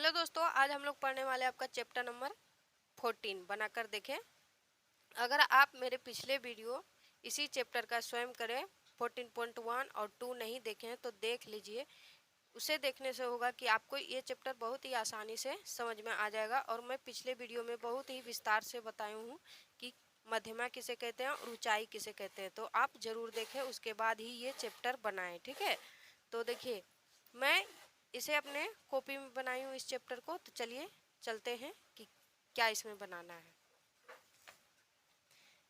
Hello दोस्तों, आज हम लोग पढ़ने वाले आपका चैप्टर नंबर 14 बनाकर देखें। अगर आप मेरे पिछले वीडियो इसी चैप्टर का स्वयं करें 14.1 और 2 नहीं देखे हैं तो देख लीजिए। उसे देखने से होगा कि आपको ये चैप्टर बहुत ही आसानी से समझ में आ जाएगा। और मैं पिछले वीडियो में बहुत ही विस्तार से बताया हूँ कि मध्यमा किसे कहते हैं और ऊंचाई किसे कहते हैं, तो आप जरूर देखें, उसके बाद ही ये चैप्टर बनाएं। ठीक है, तो देखिए मैं इसे अपने कॉपी में बनाई हूँ इस चैप्टर को। तो चलिए चलते हैं कि क्या इसमें बनाना है।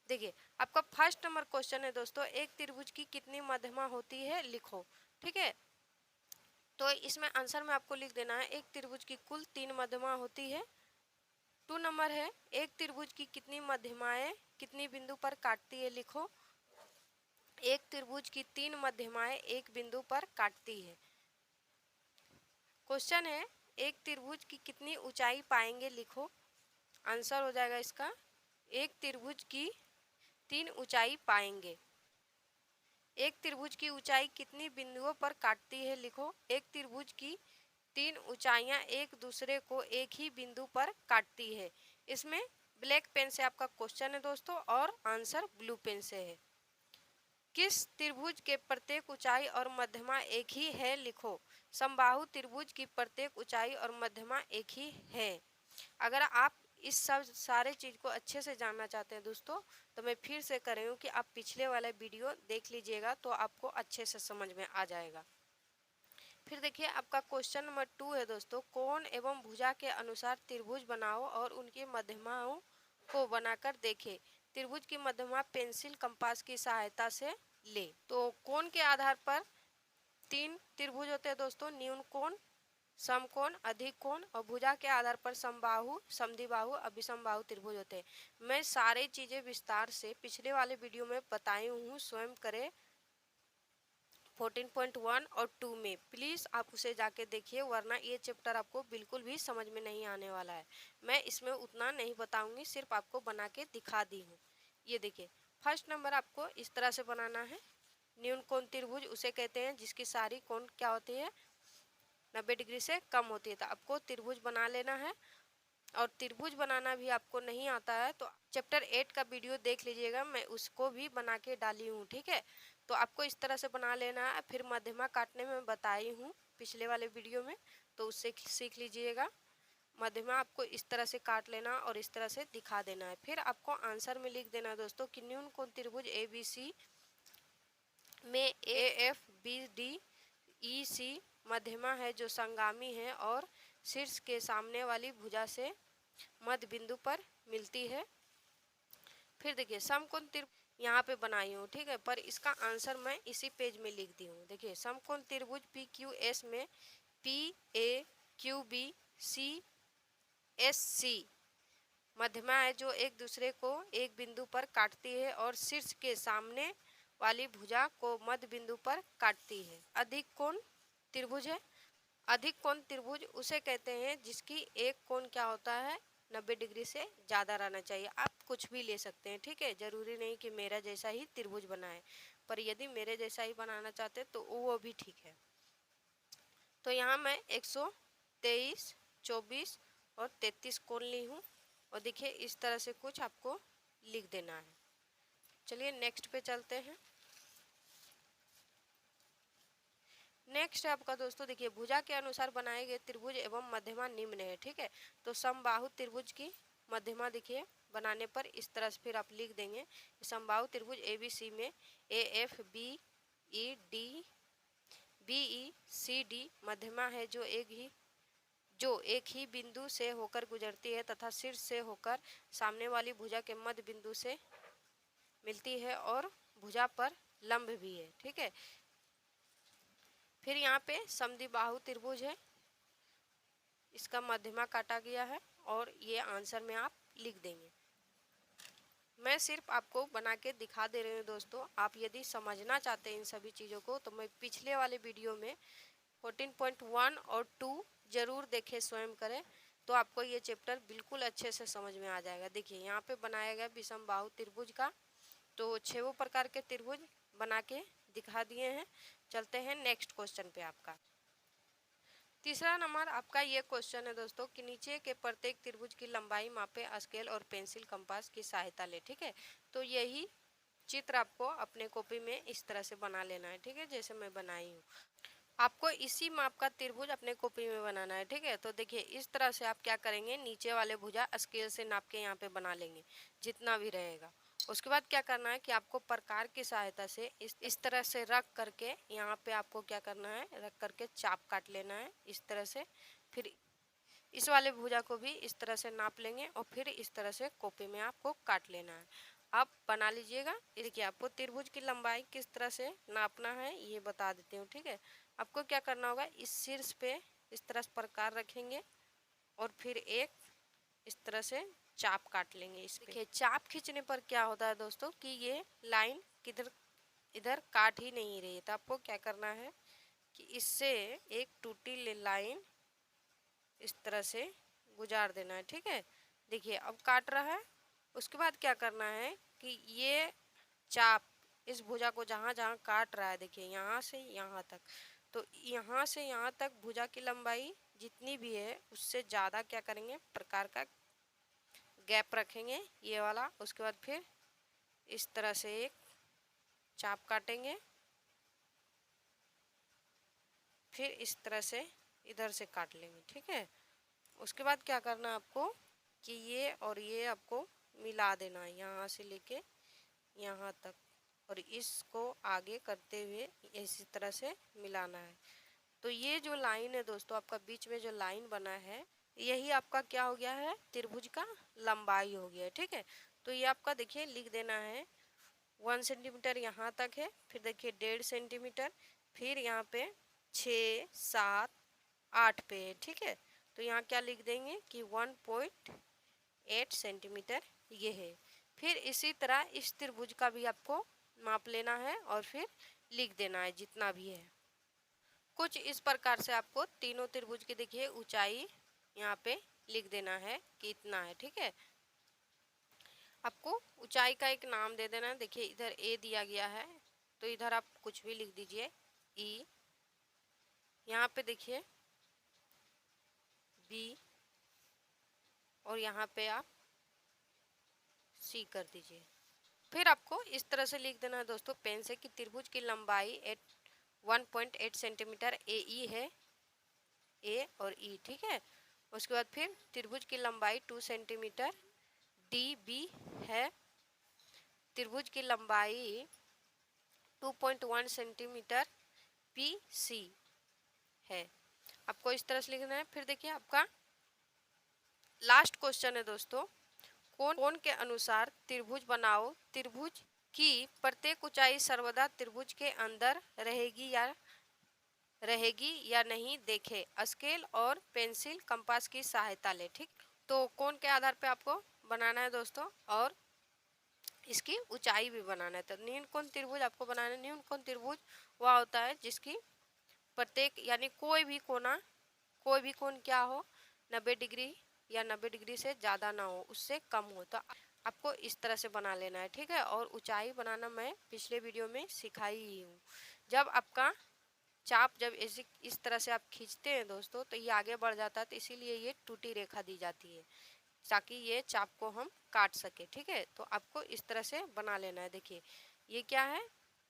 देखिए आपका फर्स्ट नंबर क्वेश्चन है दोस्तों, एक त्रिभुज की कितनी मध्यमा होती है लिखो। ठीक है, तो इसमें आंसर में आपको लिख देना है एक त्रिभुज की कुल 3 मध्यमा होती है। 2 नंबर है एक त्रिभुज की कितनी मध्यमाएं कितनी बिंदु पर काटती है लिखो। एक त्रिभुज की 3 मध्यमाएं एक बिंदु पर काटती है। क्वेश्चन है एक त्रिभुज की कितनी ऊंचाई पाएंगे लिखो। आंसर हो जाएगा इसका एक त्रिभुज की 3 ऊंचाई पाएंगे। एक त्रिभुज की ऊंचाई कितनी बिंदुओं पर काटती है लिखो। एक त्रिभुज की 3 ऊंचाइयां एक दूसरे को एक ही बिंदु पर काटती है। इसमें ब्लैक पेन से आपका क्वेश्चन है दोस्तों और आंसर ब्लू पेन से है। किस त्रिभुज के प्रत्येक ऊंचाई और मध्यमा एक ही है लिखो। समबाहु त्रिभुज की प्रत्येक ऊंचाई और मध्यमा एक ही है। अगर आप इस सब सारे चीज को अच्छे से जानना चाहते हैं दोस्तों, तो मैं फिर से कर रही हूँ कि आप पिछले वाला वीडियो देख लीजिएगा तो आपको अच्छे से समझ में आ जाएगा। फिर देखिए आपका क्वेश्चन नंबर 2 है दोस्तों, कोण एवं भुजा के अनुसार त्रिभुज बनाओ और उनकी मध्यमाओं को बनाकर देखें। त्रिभुज की मध्यमा पेंसिल कंपास की सहायता से ले। तो कोण के आधार पर 3 त्रिभुज होते हैं दोस्तों, न्यून कोण, समकोण, अधिक कोण, और भुजा के आधार पर समबाहु, समद्विबाहु, अभिसमबाहु त्रिभुज होते हैं। मैं सारी चीजें विस्तार से पिछले वाले वीडियो में बताई हूँ, स्वयं करें 14.1 और 2 में। प्लीज आप उसे जाके देखिए, वरना ये चैप्टर आपको बिल्कुल भी समझ में नहीं आने वाला है। मैं इसमें उतना नहीं बताऊंगी, सिर्फ आपको बना के दिखा दी हूँ। ये देखिए फर्स्ट नंबर आपको इस तरह से बनाना है। न्यून कोण त्रिभुज उसे कहते हैं जिसकी सारी कोण क्या होती है 90 डिग्री से कम होती है। तो आपको त्रिभुज बना लेना है। और त्रिभुज बनाना भी आपको नहीं आता है तो चैप्टर 8 का वीडियो देख लीजिएगा, मैं उसको भी बना के डाली हूँ। ठीक है, तो आपको इस तरह से बना लेना है। फिर मध्यमा काटने में बताई हूँ पिछले वाले वीडियो में, तो उससे सीख लीजिएगा। मध्यमा आपको इस तरह से काट लेना और इस तरह से दिखा देना है। फिर आपको आंसर में लिख देना है दोस्तों कि न्यून कोण त्रिभुज ABC में AFBDEC मध्यमा है जो संगामी है और शीर्ष के सामने वाली भुजा से मध्य बिंदु पर मिलती है। फिर देखिए समकोण त्रिभुज यहाँ पे बनाई हूँ, ठीक है, पर इसका आंसर मैं इसी पेज में लिख दी हूँ। देखिए समकोण त्रिभुज PQS में PAQBCSC मध्यमा है जो एक दूसरे को एक बिंदु पर काटती है और शीर्ष के सामने वाली भुजा को मध्य बिंदु पर काटती है। अधिक कोण त्रिभुज है। अधिक कोण त्रिभुज उसे कहते हैं जिसकी एक कोण क्या होता है 90 डिग्री से ज़्यादा रहना चाहिए। आप कुछ भी ले सकते हैं, ठीक है, जरूरी नहीं कि मेरा जैसा ही त्रिभुज बनाए, पर यदि मेरे जैसा ही बनाना चाहते तो वो भी ठीक है। तो यहाँ मैं 123, 24 और 33 कोण ली हूँ और देखिए इस तरह से कुछ आपको लिख देना है। चलिए नेक्स्ट पे चलते हैं। नेक्स्ट है आपका दोस्तों, देखिए भुजा के अनुसार बनाए गए त्रिभुज एवं मध्यमा निम्न है। ठीक है, तो समबाहु त्रिभुज की मध्यमा देखिए बनाने पर इस तरह से फिर आप लिख देंगे। समबाहु त्रिभुज ABC में AFBEDBECD मध्यमा है जो एक ही बिंदु से होकर गुजरती है तथा शीर्ष से होकर सामने वाली भुजा के मध्य बिंदु से मिलती है और भुजा पर लंब भी है। ठीक है, फिर यहाँ पे समद्विबाहु त्रिभुज है, इसका मध्यमा काटा गया है और ये आंसर में आप लिख देंगे। मैं सिर्फ आपको बना के दिखा दे रही हूँ दोस्तों। आप यदि समझना चाहते हैं इन सभी चीज़ों को तो मैं पिछले वाले वीडियो में 14.1 और 2 जरूर देखें, स्वयं करें, तो आपको ये चैप्टर बिल्कुल अच्छे से समझ में आ जाएगा। देखिए यहाँ पे बनाया गया विषमबाहु त्रिभुज का, तो 6 प्रकार के त्रिभुज बना के दिखा दिए हैं। चलते हैं नेक्स्ट क्वेश्चन पे आपका। तीसरा नंबर आपका ये क्वेश्चन है दोस्तों कि नीचे के प्रत्येक त्रिभुज की लंबाई मापे स्केल और पेंसिल कंपास की सहायता ले। ठीक है, तो यही चित्र आपको अपने कॉपी में इस तरह से बना लेना है। ठीक है, जैसे मैं बनाई हूँ, आपको इसी माप का त्रिभुज अपने कॉपी में बनाना है। ठीक है, तो देखिए इस तरह से आप क्या करेंगे, नीचे वाले भुजा स्केल से नाप के यहाँ पे बना लेंगे जितना भी रहेगा। उसके बाद क्या करना है कि आपको प्रकार की सहायता से इस तरह से रख करके यहाँ पे आपको क्या करना है, रख करके चाप काट लेना है इस तरह से। फिर इस वाले भुजा को भी इस तरह से नाप लेंगे और फिर इस तरह से कॉपी में आपको काट लेना है। आप बना लीजिएगा। देखिए आपको त्रिभुज की लंबाई किस तरह से नापना है ये बता देती हूँ। ठीक है, आपको क्या करना होगा, इस शीर्ष पे इस तरह से प्रकार रखेंगे और फिर एक इस तरह से चाप काट लेंगे इस पे। देखिए चाप खींचने पर क्या होता है दोस्तों कि ये लाइन किधर इधर काट ही नहीं रही है, तो आपको क्या करना है कि इससे एक टूटी लाइन इस तरह से गुजार देना है। ठीक है, देखिए अब काट रहा है। उसके बाद क्या करना है कि ये चाप इस भुजा को जहाँ जहाँ काट रहा है, देखिए यहाँ से यहाँ तक, तो यहाँ से यहाँ तक भुजा की लंबाई जितनी भी है उससे ज़्यादा क्या करेंगे, प्रकार का गैप रखेंगे ये वाला। उसके बाद फिर इस तरह से एक चाप काटेंगे, फिर इस तरह से इधर से काट लेंगे। ठीक है, उसके बाद क्या करना है आपको कि ये और ये आपको मिला देना है यहाँ से लेके यहाँ तक, और इसको आगे करते हुए इसी तरह से मिलाना है। तो ये जो लाइन है दोस्तों, आपका बीच में जो लाइन बना है, यही आपका क्या हो गया है, त्रिभुज का लंबाई हो गया है। ठीक है, तो ये आपका देखिए लिख देना है 1 सेंटीमीटर यहाँ तक है, फिर देखिए 1.5 सेंटीमीटर, फिर यहाँ पे 6, 7, 8 पे है। ठीक है, तो यहाँ क्या लिख देंगे कि 1.8 सेंटीमीटर ये है। फिर इसी तरह इस त्रिभुज का भी आपको माप लेना है और फिर लिख देना है जितना भी है। कुछ इस प्रकार से आपको तीनों त्रिभुज की देखिए ऊंचाई यहाँ पे लिख देना है कि इतना है। ठीक है, आपको ऊंचाई का एक नाम दे देना है। देखिए इधर ए दिया गया है, तो इधर आप कुछ भी लिख दीजिए ई, यहाँ पे देखिए बी, और यहाँ पे आप सी कर दीजिए। फिर आपको इस तरह से लिख देना है दोस्तों पेन से कि त्रिभुज की लंबाई 1.8 सेंटीमीटर ए ई है, ए और ई। ठीक है, उसके बाद फिर त्रिभुज की लंबाई 2 सेंटीमीटर डी बी है, त्रिभुज की लंबाई 2.1 सेंटीमीटर पी सी है। आपको इस तरह से लिखना है। फिर देखिए आपका लास्ट क्वेश्चन है दोस्तों, कोण के अनुसार त्रिभुज बनाओ, त्रिभुज की प्रत्येक ऊंचाई सर्वदा त्रिभुज के अंदर रहेगी या नहीं देखे, स्केल और पेंसिल कंपास की सहायता ले। ठीक, तो कोण के आधार पे आपको बनाना है दोस्तों, और इसकी ऊंचाई भी बनाना है। तो न्यून कोण त्रिभुज आपको बनाना है। न्यून कोण त्रिभुज वह होता है जिसकी प्रत्येक यानी कोई भी कोण क्या हो, 90 डिग्री या 90 डिग्री से ज़्यादा ना हो, उससे कम हो। तो आपको इस तरह से बना लेना है। ठीक है, और ऊंचाई बनाना मैं पिछले वीडियो में सिखाई ही हूँ। जब आपका चाप जब इस तरह से आप खींचते हैं दोस्तों, तो ये आगे बढ़ जाता है, तो इसीलिए ये टूटी रेखा दी जाती है ताकि ये चाप को हम काट सके। ठीक है, तो आपको इस तरह से बना लेना है। देखिए ये क्या है,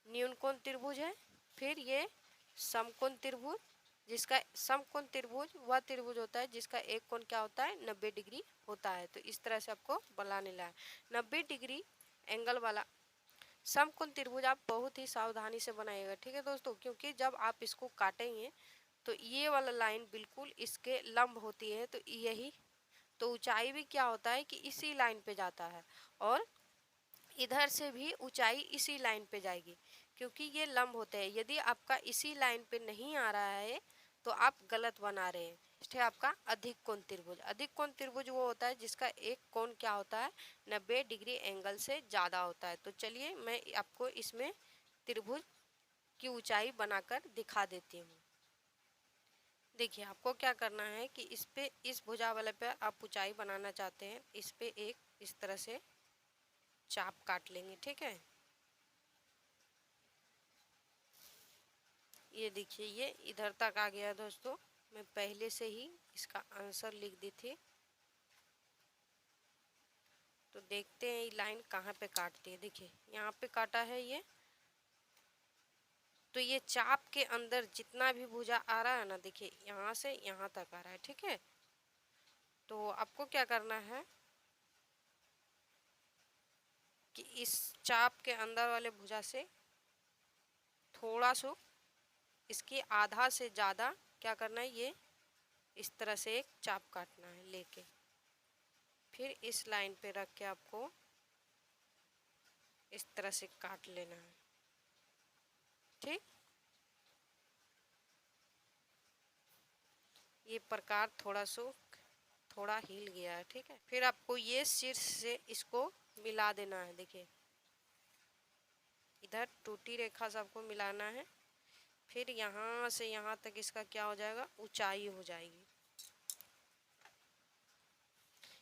न्यून कोण त्रिभुज है, फिर ये समकोण त्रिभुज, जिसका समकोण त्रिभुज वह त्रिभुज होता है जिसका एक कोण क्या होता है, 90 डिग्री होता है। तो इस तरह से आपको बना लेना है। 90 डिग्री एंगल वाला समकोण त्रिभुज आप बहुत ही सावधानी से बनाइएगा। ठीक है दोस्तों, क्योंकि जब आप इसको काटेंगे तो ये वाला लाइन बिल्कुल इसके लंब होती है, तो यही तो ऊंचाई भी क्या होता है कि इसी लाइन पे जाता है, और इधर से भी ऊंचाई इसी लाइन पे जाएगी क्योंकि ये लंब होते हैं। यदि आपका इसी लाइन पे नहीं आ रहा है तो आप गलत बना रहे हैं। है आपका अधिक कोण त्रिभुज। अधिक कोण त्रिभुज वो होता है जिसका एक कोण क्या होता है, 90 डिग्री एंगल से ज़्यादा होता है। तो चलिए मैं आपको इसमें त्रिभुज की ऊंचाई बनाकर दिखा देती हूँ। देखिए आपको क्या करना है कि इस पे इस भुजा वाले पे आप ऊंचाई बनाना चाहते हैं, इस पे एक इस तरह से चाप काट लेंगे। ठीक है, ये देखिए ये इधर तक आ गया दोस्तों। मैं पहले से ही इसका आंसर लिख दी थी। तो देखते हैं ये लाइन कहाँ पे काटती है। देखिए यहाँ पे काटा है ये, तो ये चाप के अंदर जितना भी भुजा आ रहा है ना, देखिए यहाँ से यहाँ तक आ रहा है। ठीक है, तो आपको क्या करना है कि इस चाप के अंदर वाले भुजा से थोड़ा सा, इसके आधा से ज़्यादा क्या करना है, ये इस तरह से एक चाप काटना है लेके, फिर इस लाइन पे रख के आपको इस तरह से काट लेना है। ठीक, ये प्रकार थोड़ा हिल गया है। ठीक है, फिर आपको ये शीर्ष से इसको मिला देना है। देखिए इधर टूटी रेखा से आपको मिलाना है, फिर यहाँ से यहाँ तक इसका क्या हो जाएगा, ऊंचाई हो जाएगी।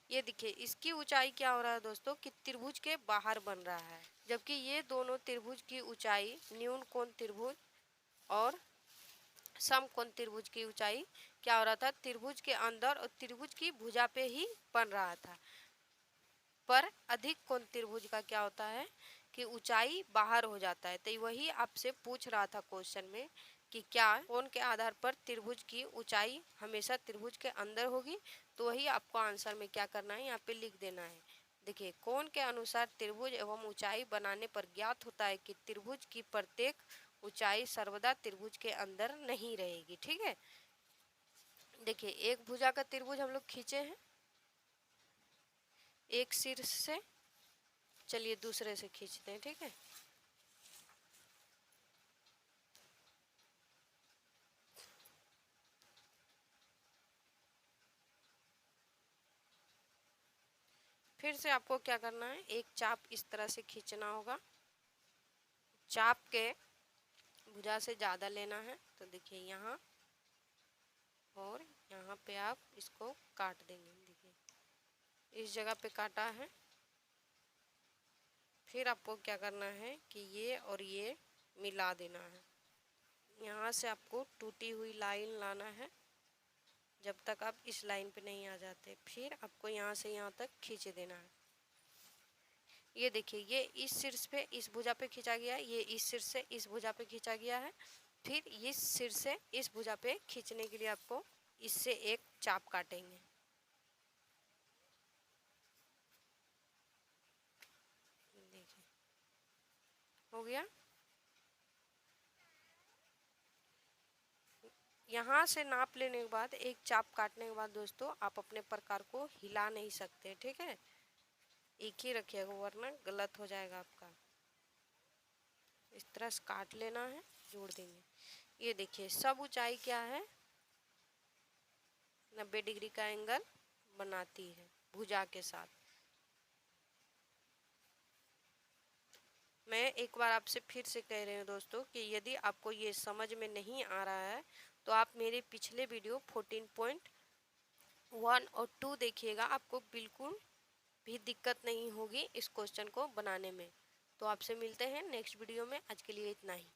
ये देखिए इसकी ऊंचाई क्या हो रहा है दोस्तों कि त्रिभुज के बाहर बन रहा है, जबकि ये दोनों त्रिभुज की ऊंचाई न्यून कोण त्रिभुज और समकोण त्रिभुज की ऊंचाई क्या हो रहा था, त्रिभुज के अंदर और त्रिभुज की भुजा पे ही बन रहा था। पर अधिक कोण त्रिभुज का क्या होता है कि ऊंचाई बाहर हो जाता है। तो वही आपसे पूछ रहा था क्वेश्चन में कि क्या कोण के आधार पर त्रिभुज की ऊंचाई हमेशा त्रिभुज के अंदर होगी। तो वही आपको आंसर में क्या करना है, यहाँ पे लिख देना है। देखिए कोण के अनुसार त्रिभुज एवं ऊंचाई बनाने पर ज्ञात होता है कि त्रिभुज की प्रत्येक ऊंचाई सर्वदा त्रिभुज के अंदर नहीं रहेगी। ठीक है, देखिए एक भुजा का त्रिभुज हम लोग खींचे हैं एक शीर्ष से, चलिए दूसरे से खींचते हैं। ठीक है, फिर से आपको क्या करना है, एक चाप इस तरह से खींचना होगा। चाप के भुजा से ज़्यादा लेना है। तो देखिए यहाँ और यहाँ पे आप इसको काट देंगे। देखिए इस जगह पे काटा है। फिर आपको क्या करना है कि ये और ये मिला देना है। यहाँ से आपको टूटी हुई लाइन लाना है जब तक आप इस लाइन पे नहीं आ जाते। फिर आपको यहाँ से यहाँ तक खींच देना है। ये देखिए ये इस शीर्ष पे इस भुजा पे खींचा गया है, ये इस शीर्ष से इस भुजा पे खींचा गया है। फिर इस शीर्ष से इस भुजा पे खींचने के लिए आपको इससे एक चाप काटेंगे। देखिए हो गया। यहाँ से नाप लेने के बाद एक चाप काटने के बाद दोस्तों आप अपने प्रकार को हिला नहीं सकते। ठीक है, एक ही रखिएगा वरना गलत हो जाएगा आपका। इस तरह से काट लेना है, जोड़ देंगे। ये देखिए सब ऊंचाई क्या है, 90 डिग्री का एंगल बनाती है भुजा के साथ। मैं एक बार आपसे फिर से कह रही हूँ दोस्तों कि यदि आपको ये समझ में नहीं आ रहा है तो आप मेरे पिछले वीडियो 14.1 और 2 देखिएगा, आपको बिल्कुल भी दिक्कत नहीं होगी इस क्वेश्चन को बनाने में। तो आपसे मिलते हैं नेक्स्ट वीडियो में, आज के लिए इतना ही।